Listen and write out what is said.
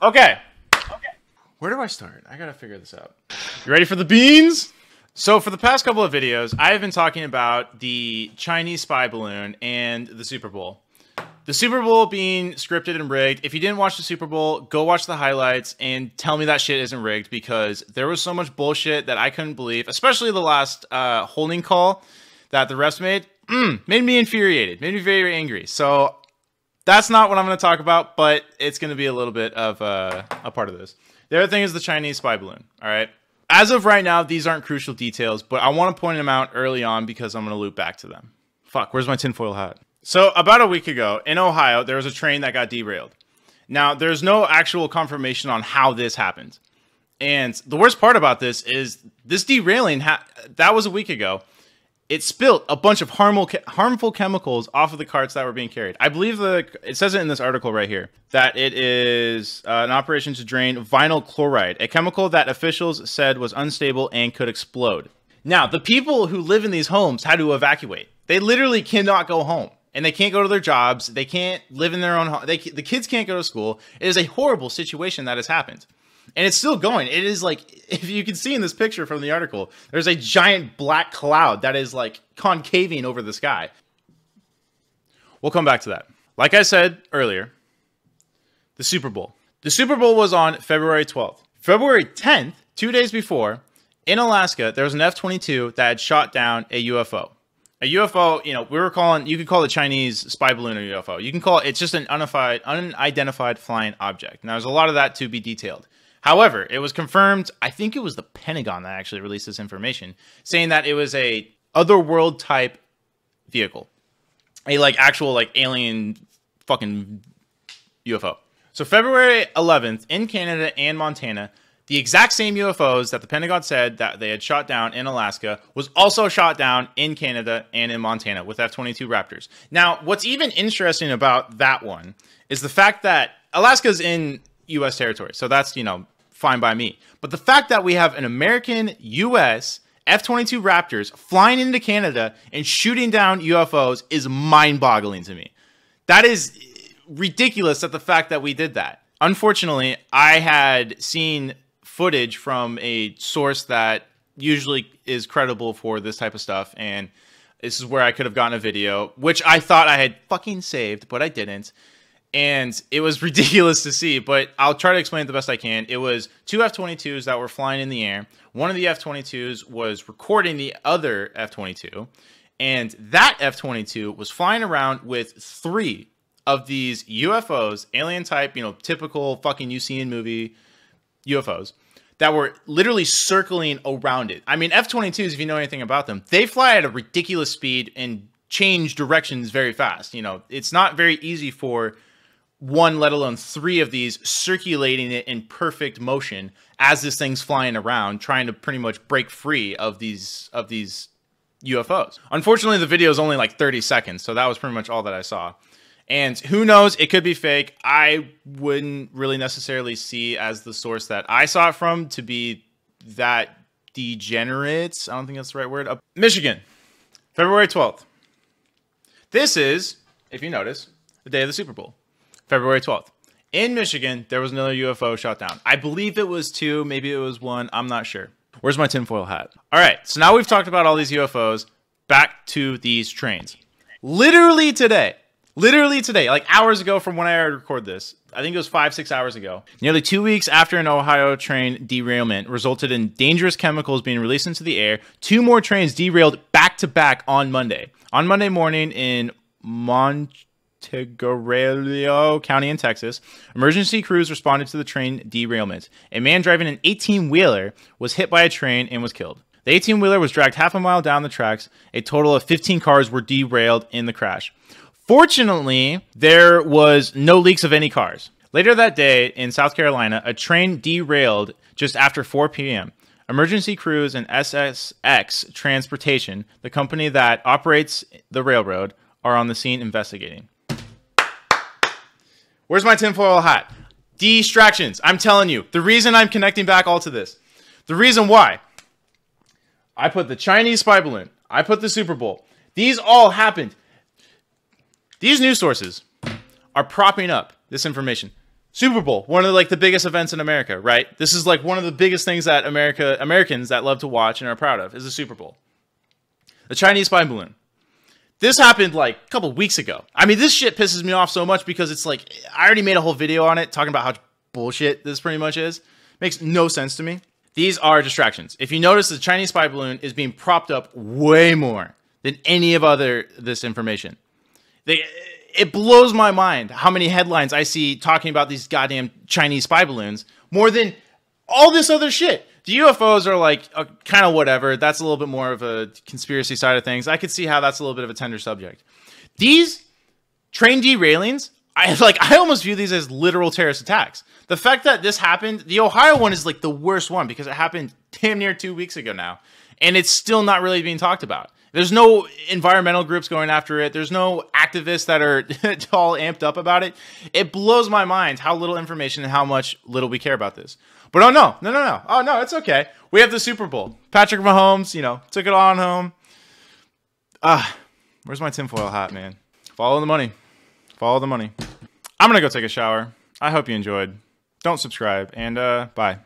Okay. Where do I start? I gotta figure this out. You ready for the beans? So for the past couple of videos, I have been talking about the Chinese spy balloon and the Super Bowl. The Super Bowl being scripted and rigged. If you didn't watch the Super Bowl, go watch the highlights and tell me that shit isn't rigged, because there was so much bullshit that I couldn't believe, especially the last holding call that the refs made. Made me infuriated, made me very, very angry. So that's not what I'm going to talk about, but it's going to be a little bit of a part of this. The other thing is the Chinese spy balloon, all right? As of right now, these aren't crucial details, but I want to point them out early on because I'm going to loop back to them. Fuck, where's my tinfoil hat? So about a week ago, in Ohio, there was a train that got derailed. Now, there's no actual confirmation on how this happened. And the worst part about this is this derailing, that was a week ago. It spilt a bunch of harmful chemicals off of the carts that were being carried. I believe it says it in this article right here, that it is an operation to drain vinyl chloride, a chemical that officials said was unstable and could explode. Now, the people who live in these homes had to evacuate. They literally cannot go home, and they can't go to their jobs. They can't live in their own home. The kids can't go to school. It is a horrible situation that has happened. And it's still going. It is like, if you can see in this picture from the article, there's a giant black cloud that is like concaving over the sky. We'll come back to that. Like I said earlier, the Super Bowl. The Super Bowl was on February 12th. February 10th, 2 days before, in Alaska, there was an F-22 that had shot down a UFO. A UFO, you could call it Chinese spy balloon or UFO. You can call it, it's just an unidentified flying object. Now, there's a lot of that to be detailed. However, it was confirmed, I think it was the Pentagon that actually released this information, saying that it was a otherworld type vehicle. A actual alien fucking UFO. So February 11th in Canada and Montana, the exact same UFOs that the Pentagon said that they had shot down in Alaska was also shot down in Canada and in Montana with F-22 Raptors. Now, what's even interesting about that one is the fact that Alaska's in U.S. territory. So that's, fine by me. But the fact that we have an American U.S. F-22 Raptors flying into Canada and shooting down UFOs is mind-boggling to me. That is ridiculous, that the fact that we did that. Unfortunately, I had seen footage from a source that usually is credible for this type of stuff, and this is where I could have gotten a video, which I thought I had fucking saved, but I didn't. And it was ridiculous to see, but I'll try to explain it the best I can. It was two F-22s that were flying in the air. One of the F-22s was recording the other F-22, and that F-22 was flying around with 3 of these UFOs, alien type, typical fucking you see in movie UFOs, that were literally circling around it. I mean, F-22s, if you know anything about them, they fly at a ridiculous speed and change directions very fast. It's not very easy for 1, let alone 3 of these circulating it in perfect motion as this thing's flying around, trying to pretty much break free of these UFOs. Unfortunately, the video is only 30 seconds, so that was pretty much all that I saw. And who knows, it could be fake. I wouldn't really necessarily see as the source that I saw it from to be that degenerate. I don't think that's the right word. Michigan, February 12th. This is, if you notice, the day of the Super Bowl. February 12th. In Michigan, there was another UFO shot down. I believe it was 2, maybe it was 1, I'm not sure. Where's my tinfoil hat? All right, so now we've talked about all these UFOs. Back to these trains. Literally today, hours ago from when I recorded this, I think it was 5-6 hours ago, nearly 2 weeks after an Ohio train derailment resulted in dangerous chemicals being released into the air, 2 more trains derailed back-to-back on Monday. On Monday morning in Montgomery County in Texas, emergency crews responded to the train derailment. A man driving an 18-wheeler was hit by a train and was killed. The 18-wheeler was dragged half a mile down the tracks. A total of 15 cars were derailed in the crash. Fortunately, there was no leaks of any cars. Later that day in South Carolina, a train derailed just after 4 p.m. Emergency crews and SSX Transportation, the company that operates the railroad, are on the scene investigating. Where's my tinfoil hat? Distractions. I'm telling you, the reason I'm connecting back all to this, the reason why I put the Chinese spy balloon, I put the Super Bowl, these all happened. These news sources are propping up this information. Super Bowl, one of like the biggest events in America, right? This is like one of the biggest things that Americans that love to watch and are proud of is the Super Bowl. The Chinese spy balloon. This happened like a couple weeks ago. I mean, this shit pisses me off so much because it's like, I already made a whole video on it talking about how bullshit this pretty much is. Makes no sense to me. These are distractions. If you notice, the Chinese spy balloon is being propped up way more than any of this information. It blows my mind how many headlines I see talking about these goddamn Chinese spy balloons more than all this other shit. The UFOs are like kind of whatever. That's a little bit more of a conspiracy side of things. I could see how that's a little bit of a tender subject. These train derailings, I almost view these as literal terrorist attacks. The fact that this happened, the Ohio one is like the worst one because it happened damn near 2 weeks ago now. And it's still not really being talked about. There's no environmental groups going after it. There's no activists that are all amped up about it. It blows my mind how little information and how much little we care about this. But oh no. Oh no, it's okay. We have the Super Bowl. Patrick Mahomes, took it on home. Where's my tinfoil hat, man? Follow the money. Follow the money. I'm gonna go take a shower. I hope you enjoyed. Don't subscribe, and bye.